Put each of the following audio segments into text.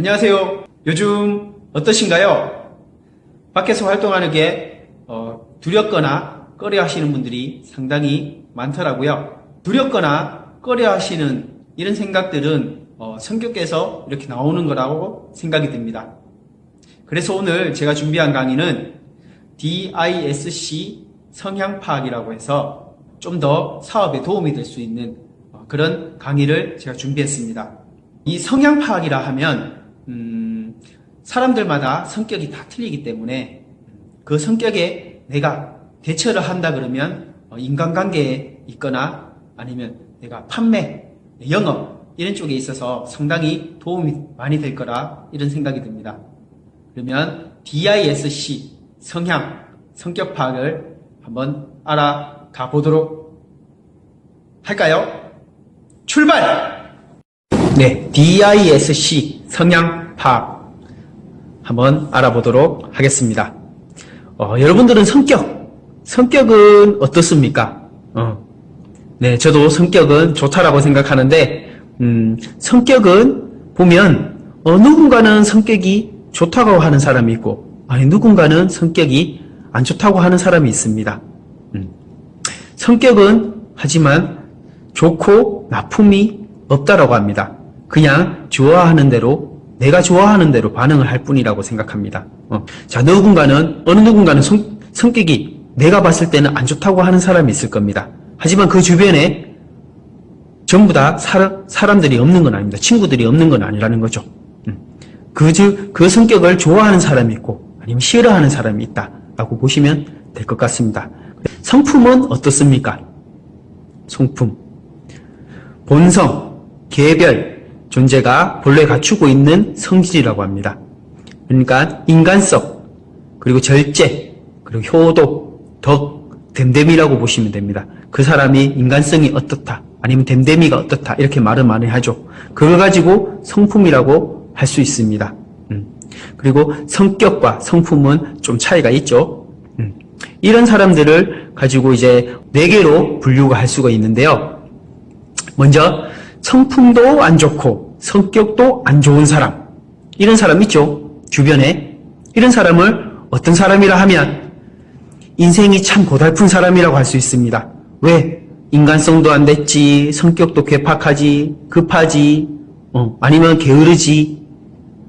안녕하세요. 요즘 어떠신가요? 밖에서 활동하는 게 두렵거나 꺼려 하시는 분들이 상당히 많더라고요. 두렵거나 꺼려 하시는 이런 생각들은 성격에서 이렇게 나오는 거라고 생각이 듭니다. 그래서 오늘 제가 준비한 강의는 DISC 성향 파악이라고 해서 좀 더 사업에 도움이 될 수 있는 그런 강의를 제가 준비했습니다. 이 성향 파악이라 하면 사람들마다 성격이 다 틀리기 때문에 그 성격에 내가 대처를 한다 그러면 인간관계에 있거나 아니면 내가 판매, 영업 이런 쪽에 있어서 상당히 도움이 많이 될 거라 이런 생각이 듭니다. 그러면 DISC 성향, 성격 파악을 한번 알아가 보도록 할까요? 출발! 네, DISC 성향 파악 한번 알아보도록 하겠습니다. 여러분들은 성격은 어떻습니까? 네, 저도 성격은 좋다라고 생각하는데 성격은 보면 누군가는 성격이 좋다고 하는 사람이 있고 아니 누군가는 성격이 안 좋다고 하는 사람이 있습니다. 성격은 하지만 좋고 나쁨이 없다라고 합니다. 그냥 좋아하는 대로 내가 좋아하는 대로 반응을 할 뿐이라고 생각합니다. 자, 어느 누군가는 성격이 내가 봤을 때는 안 좋다고 하는 사람이 있을 겁니다. 하지만 그 주변에 전부 다 사람들이 없는 건 아닙니다. 친구들이 없는 건 아니라는 거죠. 그 성격을 좋아하는 사람이 있고 아니면 싫어하는 사람이 있다라고 보시면 될 것 같습니다. 성품은 어떻습니까? 성품. 본성, 계별, 존재가 본래 갖추고 있는 성질이라고 합니다. 그러니까 인간성, 그리고 절제, 그리고 효도, 덕, 댐댐이라고 보시면 됩니다. 그 사람이 인간성이 어떻다, 아니면 댐댐이가 어떻다 이렇게 말을 많이 하죠. 그걸 가지고 성품이라고 할 수 있습니다. 그리고 성격과 성품은 좀 차이가 있죠. 이런 사람들을 가지고 이제 4개로 분류가 할 수가 있는데요. 먼저 성품도 안 좋고 성격도 안 좋은 사람, 이런 사람 있죠, 주변에. 이런 사람을 어떤 사람이라 하면 인생이 참 고달픈 사람이라고 할 수 있습니다. 왜? 인간성도 안 됐지, 성격도 괴팍하지, 급하지, 아니면 게으르지.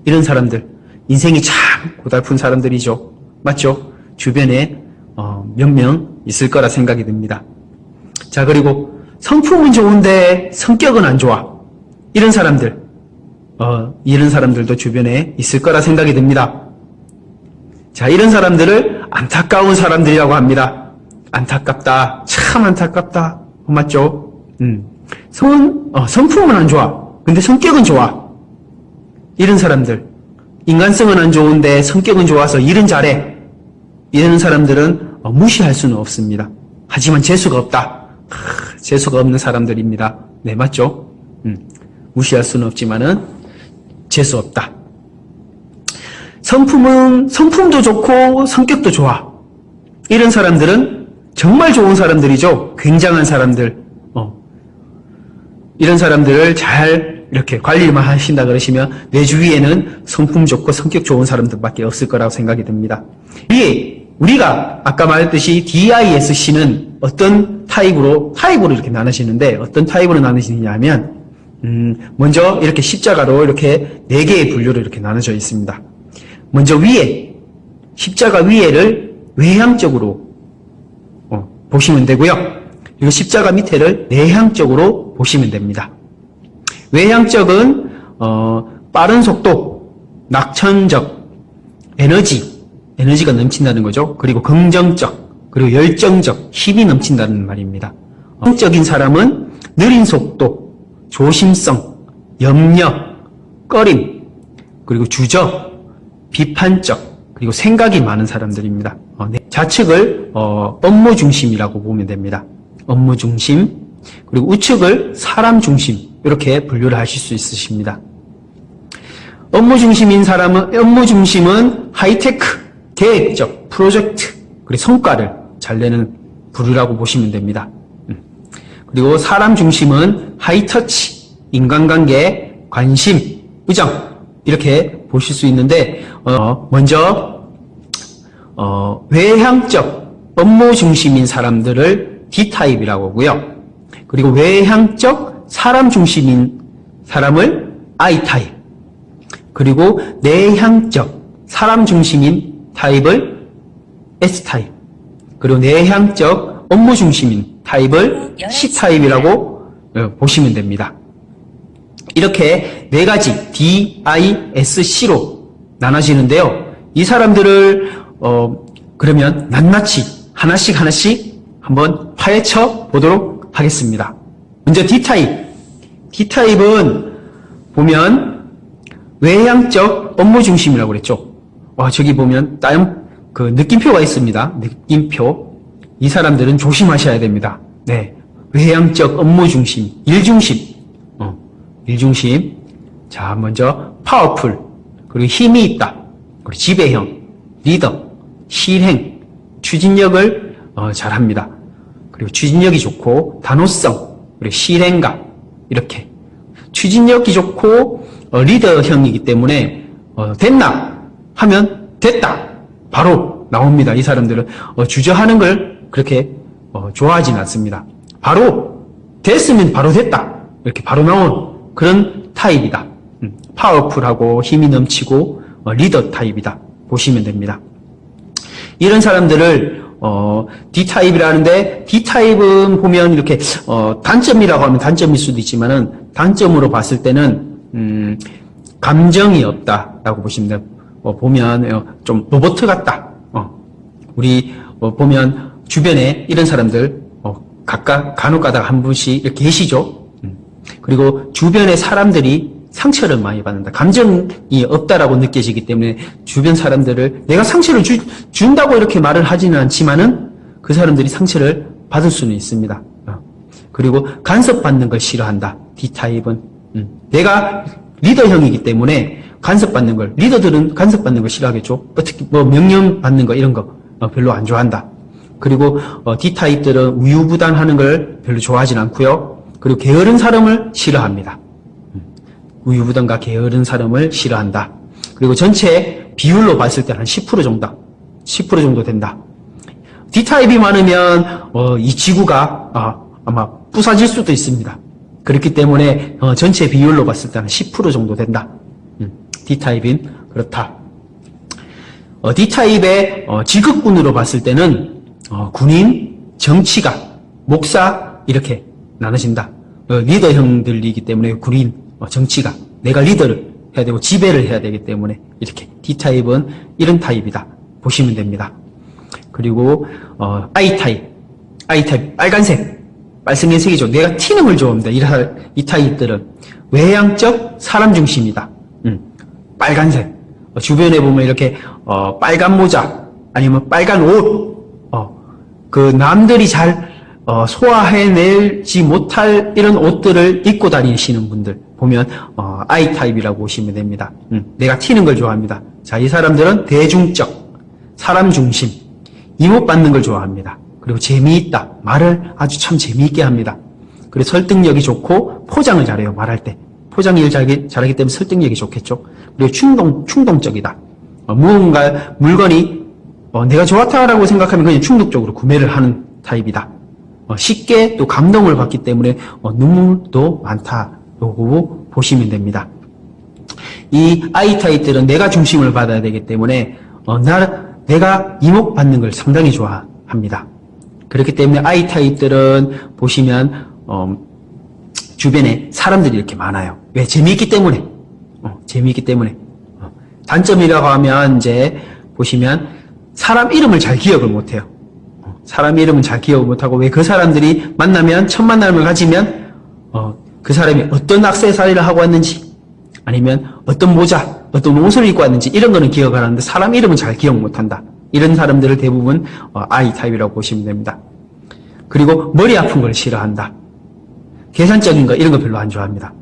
이런 사람들, 인생이 참 고달픈 사람들이죠. 맞죠? 주변에 몇 명 있을 거라 생각이 듭니다. 자, 그리고 성품은 좋은데 성격은 안 좋아. 이런 사람들도 주변에 있을 거라 생각이 듭니다. 자, 이런 사람들을 안타까운 사람들이라고 합니다. 안타깝다. 참 안타깝다. 맞죠? 성품은 안 좋아. 근데 성격은 좋아. 이런 사람들. 인간성은 안 좋은데 성격은 좋아서 일은 잘해. 이런 사람들은 무시할 수는 없습니다. 하지만 재수가 없다. 재수가 없는 사람들입니다. 네, 맞죠? 무시할 수는 없지만은 재수 없다. 성품도 좋고 성격도 좋아. 이런 사람들은 정말 좋은 사람들이죠. 굉장한 사람들. 이런 사람들을 잘 이렇게 관리만 하신다 그러시면 내 주위에는 성품 좋고 성격 좋은 사람들밖에 없을 거라고 생각이 듭니다. 우리가 아까 말했듯이 DISC는 어떤 타입으로 이렇게 나누시는데 어떤 타입으로 나누시느냐 하면 먼저 이렇게 십자가로 이렇게 4개의 분류로 이렇게 나눠져 있습니다. 먼저 십자가 위에를 외향적으로 보시면 되고요. 그리고 십자가 밑에를 내향적으로 보시면 됩니다. 외향적은 빠른 속도, 낙천적, 에너지가 넘친다는 거죠. 그리고 긍정적, 그리고 열정적, 힘이 넘친다는 말입니다. 성적인 사람은 느린 속도, 조심성, 염려, 꺼림, 그리고 주저, 비판적, 그리고 생각이 많은 사람들입니다. 좌측을 업무 중심이라고 보면 됩니다. 업무 중심, 그리고 우측을 사람 중심, 이렇게 분류를 하실 수 있으십니다. 업무 중심은 하이테크, 계획적, 프로젝트, 그리고 성과를 잘 내는 부류라고 보시면 됩니다. 그리고 사람 중심은 하이터치, 인간관계, 관심, 우정, 이렇게 보실 수 있는데, 먼저, 외향적 업무 중심인 사람들을 D타입이라고 하고요. 그리고 외향적 사람 중심인 사람을 I타입. 그리고 내향적 사람 중심인 타입을 S타입. 그리고 내향적 업무 중심인 타입을 C타입이라고 보시면 됩니다. 이렇게 네 가지 D, I, S, C로 나눠지는데요. 이 사람들을 그러면 낱낱이 하나씩 한번 파헤쳐 보도록 하겠습니다. 먼저 D타입. D타입은 보면 외향적 업무 중심이라고 그랬죠. 저기 보면 그 느낌표가 있습니다. 느낌표. 이 사람들은 조심하셔야 됩니다. 네. 외향적 업무 중심, 일 중심. 일 중심. 자, 먼저 파워풀. 그리고 힘이 있다. 그리고 지배형, 리더, 실행, 추진력을 잘합니다. 그리고 추진력이 좋고 단호성, 그리고 실행감 이렇게 추진력이 좋고 리더형이기 때문에 됐나 하면 됐다 바로 나옵니다. 이 사람들은 주저하는 걸 그렇게 좋아하지는 않습니다. 바로 됐으면 바로 됐다 이렇게 바로 나온 그런 타입이다. 파워풀하고 힘이 넘치고 리더 타입이다 보시면 됩니다. 이런 사람들을 D타입이라는데 D타입은 보면 이렇게 단점이라고 하면 단점일 수도 있지만은 단점으로 봤을 때는 감정이 없다라고 보시면 돼요. 보면 좀 로봇 같다. 우리 보면 주변에 이런 사람들 각각 간혹가다가 한 분씩 이렇게 계시죠. 그리고 주변의 사람들이 상처를 많이 받는다. 감정이 없다라고 느껴지기 때문에 주변 사람들을 내가 상처를 준다고 이렇게 말을 하지는 않지만은 그 사람들이 상처를 받을 수는 있습니다. 그리고 간섭받는 걸 싫어한다. D타입은. 내가 리더형이기 때문에 간섭받는 걸, 리더들은 간섭받는 걸 싫어하겠죠. 특히 명령 받는 거 이런 거 별로 안 좋아한다. 그리고 D타입들은 우유부단하는 걸 별로 좋아하진 않고요. 그리고 게으른 사람을 싫어합니다. 우유부단과 게으른 사람을 싫어한다. 그리고 전체 비율로 봤을 때 한 10% 정도, 10% 정도 된다. D타입이 많으면 이 지구가 아마 부서질 수도 있습니다. 그렇기 때문에 전체 비율로 봤을 때 한 10% 정도 된다. D타입인 그렇다. D타입의 직업군으로 봤을 때는 군인, 정치가, 목사 이렇게 나눠진다. 리더형들이기 때문에 군인, 정치가 내가 리더를 해야 되고 지배를 해야 되기 때문에 이렇게 D타입은 이런 타입이다 보시면 됩니다. 그리고 I타입 빨간색 빨승연색이죠. 내가 튀는 걸 좋아합니다. 이 타입들은 외향적 사람 중심이다. 빨간색 주변에 보면 이렇게 빨간 모자 아니면 빨간 옷 그 남들이 잘 소화해내지 못할 이런 옷들을 입고 다니시는 분들 보면 I타입이라고 보시면 됩니다. 내가 튀는 걸 좋아합니다. 자, 이 사람들은 대중적, 사람 중심, 이목받는 걸 좋아합니다. 그리고 재미있다. 말을 아주 참 재미있게 합니다. 그리고 설득력이 좋고 포장을 잘해요. 말할 때. 포장 일 잘하기 때문에 설득력이 좋겠죠. 그리고 충동적이다. 무언가 물건이 내가 좋다라고 생각하면 그냥 충동적으로 구매를 하는 타입이다. 쉽게 또 감동을 받기 때문에 눈물도 많다라고 보시면 됩니다. 이 I타입들은 내가 중심을 받아야 되기 때문에 내가 이목받는 걸 상당히 좋아합니다. 그렇기 때문에 I타입들은 보시면 주변에 사람들이 이렇게 많아요. 왜? 재미있기 때문에. 재미있기 때문에. 단점이라고 하면 이제 보시면 사람 이름을 잘 기억을 못해요. 사람 이름은 잘 기억을 못하고 왜 그 사람들이 만나면 첫 만남을 가지면 그 사람이 어떤 액세서리를 하고 왔는지 아니면 어떤 모자, 어떤 옷을 입고 왔는지 이런 거는 기억을 하는데 사람 이름은 잘 기억 못한다. 이런 사람들을 대부분 I타입이라고 보시면 됩니다. 그리고 머리 아픈 걸 싫어한다. 계산적인 거 이런 거 별로 안 좋아합니다.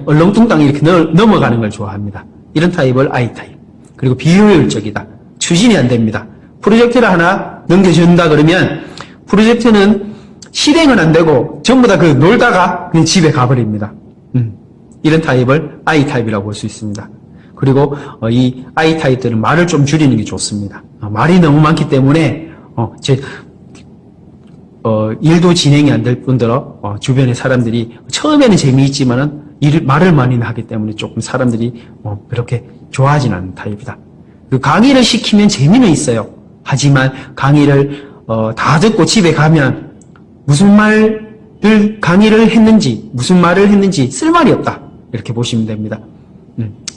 얼렁뚱땅 이렇게 넘어가는 걸 좋아합니다. 이런 타입을 I타입. 그리고 비효율적이다. 추진이 안 됩니다. 프로젝트를 하나 넘겨준다 그러면 프로젝트는 실행은 안 되고 전부 다 놀다가 그냥 집에 가버립니다. 이런 타입을 I타입이라고 볼 수 있습니다. 그리고 이 I 타입들은 말을 좀 줄이는 게 좋습니다. 말이 너무 많기 때문에 일도 진행이 안 될 뿐더러 주변의 사람들이 처음에는 재미있지만은 말을 많이 하기 때문에 조금 사람들이 그렇게 좋아하진 않는 타입이다. 강의를 시키면 재미는 있어요. 하지만 강의를 다 듣고 집에 가면 무슨 강의를 했는지, 무슨 말을 했는지 쓸 말이 없다. 이렇게 보시면 됩니다.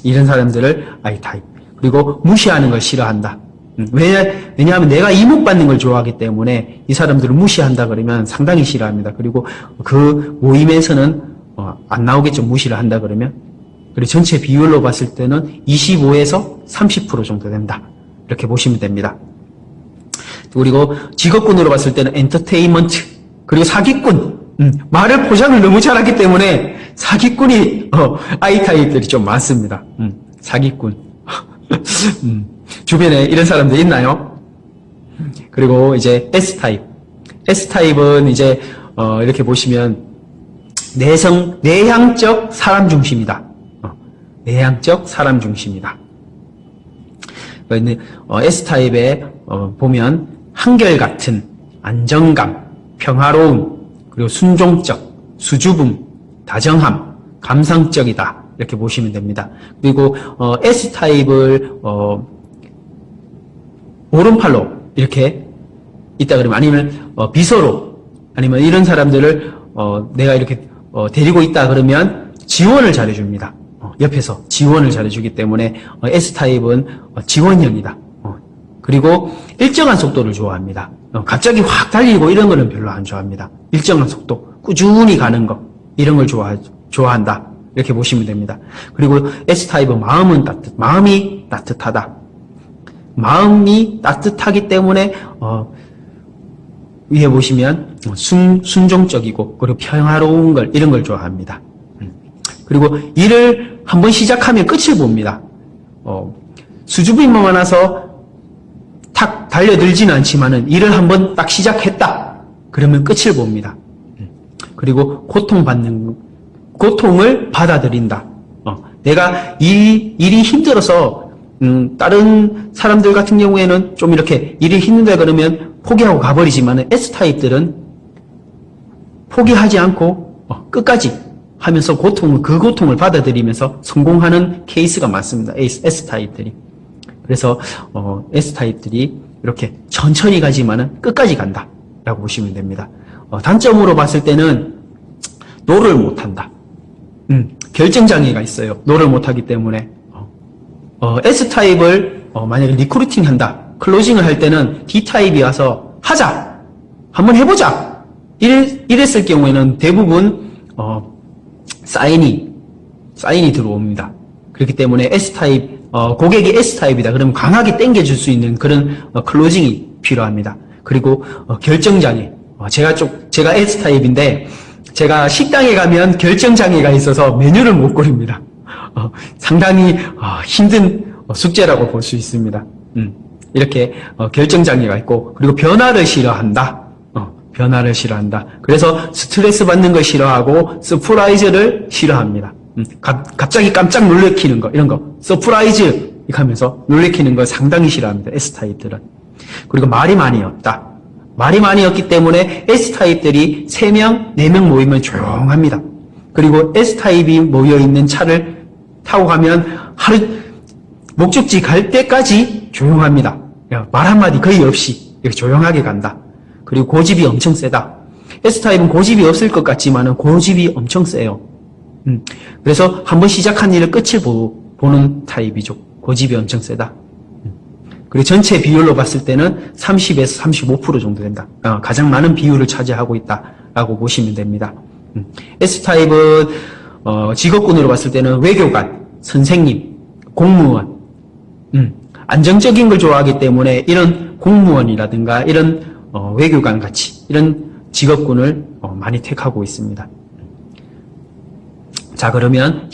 이런 사람들을 I 타입. 그리고 무시하는 걸 싫어한다. 왜냐하면 내가 이목받는 걸 좋아하기 때문에 이 사람들을 무시한다 그러면 상당히 싫어합니다. 그리고 그 모임에서는 안 나오겠죠. 무시를 한다 그러면. 그리고 전체 비율로 봤을 때는 25에서 30% 정도 된다. 이렇게 보시면 됩니다. 그리고 직업군으로 봤을 때는 엔터테인먼트, 그리고 사기꾼. 말을 포장을 너무 잘하기 때문에 사기꾼이 I 타입들이 좀 많습니다. 사기꾼. 주변에 이런 사람들 있나요? 그리고 이제 S 타입. S 타입은 이제 이렇게 보시면 내향적 사람 중심이다. 내향적 사람 중심이다. S 타입에 보면 한결같은 안정감, 평화로움, 그리고 순종적, 수줍음, 다정함, 감상적이다. 이렇게 보시면 됩니다. 그리고 S 타입을 오른팔로 이렇게 있다 그러면, 아니면 비서로, 아니면 이런 사람들을 내가 이렇게 데리고 있다 그러면 지원을 잘해줍니다. 옆에서 지원을 잘해주기 때문에 S 타입은 지원형이다. 그리고 일정한 속도를 좋아합니다. 갑자기 확 달리고 이런 거는 별로 안 좋아합니다. 일정한 속도, 꾸준히 가는 거, 이런 걸 좋아한다. 이렇게 보시면 됩니다. 그리고 S 타입은 마음이 따뜻하다. 마음이 따뜻하기 때문에 위에 보시면 순종적이고 그리고 평화로운 걸, 이런 걸 좋아합니다. 그리고 일을 한번 시작하면 끝을 봅니다. 수줍음이 많아서 탁 달려들지는 않지만은 일을 한번 딱 시작했다 그러면 끝을 봅니다. 그리고 고통을 받아들인다. 내가 일이 힘들어서 다른 사람들 같은 경우에는 좀 이렇게 일이 힘든다 그러면 포기하고 가버리지만은 S 타입들은 포기하지 않고 끝까지 하면서 그 고통을 받아들이면서 성공하는 케이스가 많습니다. S 타입들이. 그래서 S 타입들이 이렇게 천천히 가지만은 끝까지 간다라고 보시면 됩니다. 단점으로 봤을 때는 노를 못한다. 결정장애가 있어요. 노를 못하기 때문에. S 타입을 만약에 리크루팅 한다, 클로징을 할 때는 D 타입이 와서 하자, 한번 해보자 이랬을 경우에는 대부분 사인이 들어옵니다. 그렇기 때문에 S 타입, 고객이 S 타입이다 그러면 강하게 당겨줄 수 있는 그런 클로징이 필요합니다. 그리고 결정장애. 제가 S 타입인데 제가 식당에 가면 결정장애가 있어서 메뉴를 못 고릅니다. 상당히 힘든 숙제라고 볼 수 있습니다. 이렇게 결정장애가 있고, 그리고 변화를 싫어한다. 변화를 싫어한다. 그래서 스트레스 받는 걸 싫어하고 서프라이즈를 싫어합니다. 갑자기 깜짝 놀래키는 거, 이런 거 서프라이즈 이렇게 하면서 놀래키는 걸 상당히 싫어합니다. S타입들은. 그리고 말이 많이 없다. 말이 많이 없기 때문에 S타입들이 3명, 4명 모이면 조용합니다. 그리고 S타입이 모여있는 차를 타고 가면 목적지 갈 때까지 조용합니다. 말 한마디 거의 없이 이렇게 조용하게 간다. 그리고 고집이 엄청 세다. S타입은 고집이 없을 것 같지만 고집이 엄청 세요. 그래서 한번 시작한 일을 끝을 보는 타입이죠. 고집이 엄청 세다. 그리고 전체 비율로 봤을 때는 30에서 35% 정도 된다. 가장 많은 비율을 차지하고 있다라고 보시면 됩니다. S타입은 직업군으로 봤을 때는 외교관, 선생님, 공무원, 안정적인 걸 좋아하기 때문에 이런 공무원이라든가 이런 외교관 같이 이런 직업군을 많이 택하고 있습니다. 자, 그러면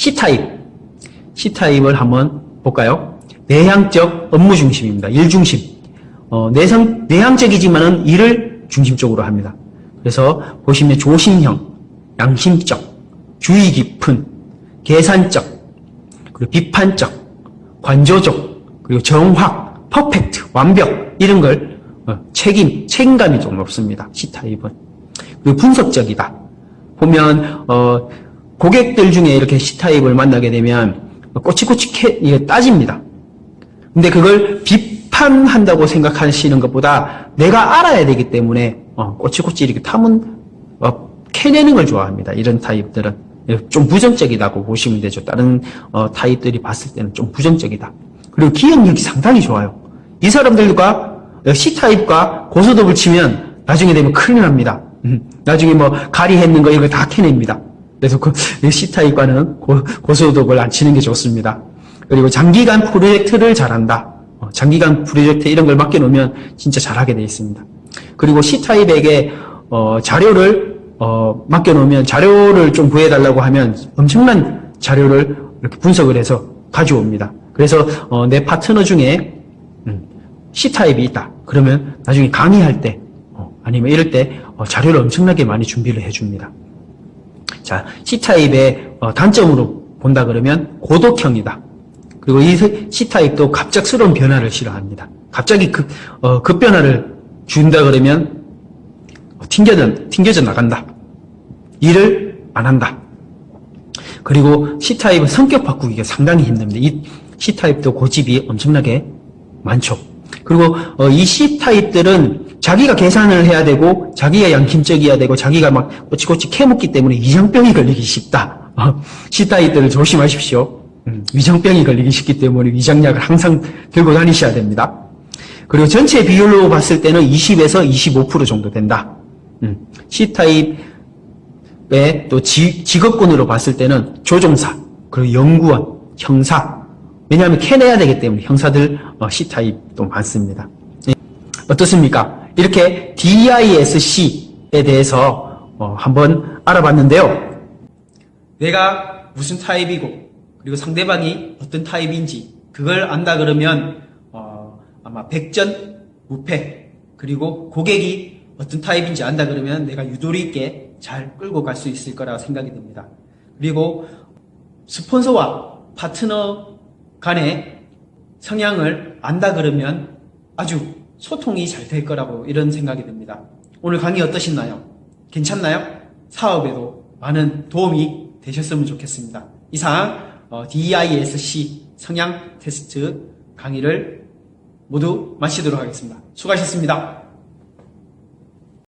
C타입을 한번 볼까요? 내향적 업무 중심입니다. 일 중심. 내향적이지만은 일을 중심적으로 합니다. 그래서 보시면 조심형, 양심적, 주의 깊은, 계산적, 그리고 비판적, 관조적, 그리고 정확, 퍼펙트, 완벽 이런 걸 책임감이 좀 높습니다. C타입은. 그리고 분석적이다. 보면 고객들 중에 이렇게 C타입을 만나게 되면 꼬치꼬치 이게 따집니다. 근데 그걸 비판한다고 생각하시는 것보다 내가 알아야 되기 때문에 꼬치꼬치 이렇게 탐은 캐내는 걸 좋아합니다. 이런 타입들은 좀 부정적이다고 보시면 되죠. 다른 타입들이 봤을 때는 좀 부정적이다. 그리고 기억력이 상당히 좋아요. 이 사람들과 C타입과 고소득을 치면 나중에 되면 큰일 납니다. 나중에 뭐 가리했는 거 이거 다 캐냅니다. 그래서 C타입과는 고소득을 안 치는 게 좋습니다. 그리고 장기간 프로젝트를 잘한다. 장기간 프로젝트 이런 걸 맡겨놓으면 진짜 잘하게 되어 있습니다. 그리고 C타입에게 자료를 맡겨놓으면 자료를 좀 구해달라고 하면 엄청난 자료를 이렇게 분석을 해서 가져옵니다. 그래서 내 파트너 중에 C타입이 있다. 그러면 나중에 강의할 때 아니면 이럴 때 자료를 엄청나게 많이 준비를 해줍니다. 자, C타입의 단점으로 본다 그러면 고독형이다. 그리고 이 C타입도 갑작스러운 변화를 싫어합니다. 갑자기 급변화를 준다 그러면 튕겨져 나간다. 일을 안 한다. 그리고 C타입은 성격 바꾸기가 상당히 힘듭니다. 이 C타입도 고집이 엄청나게 많죠. 그리고 이 C타입들은 자기가 계산을 해야 되고 자기가 양심적이어야 되고 자기가 막 꼬치꼬치 캐묻기 때문에 위장병이 걸리기 쉽다. C타입들을 조심하십시오. 위장병이 걸리기 쉽기 때문에 위장약을 항상 들고 다니셔야 됩니다. 그리고 전체 비율로 봤을 때는 20에서 25% 정도 된다. C타입의 또 직업군으로 봤을 때는 조종사, 그리고 연구원, 형사. 왜냐하면 캐내야 되기 때문에 형사들 C타입도 많습니다. 어떻습니까? 이렇게 DISC에 대해서 한번 알아봤는데요. 내가 무슨 타입이고 그리고 상대방이 어떤 타입인지 그걸 안다 그러면 아마 백전무패, 그리고 고객이 어떤 타입인지 안다 그러면 내가 유도리 있게 잘 끌고 갈 수 있을 거라 생각이 듭니다. 그리고 스폰서와 파트너 간의 성향을 안다 그러면 아주 소통이 잘 될 거라고 이런 생각이 듭니다. 오늘 강의 어떠셨나요? 괜찮나요? 사업에도 많은 도움이 되셨으면 좋겠습니다. 이상 DISC 성향 테스트 강의를 모두 마치도록 하겠습니다. 수고하셨습니다.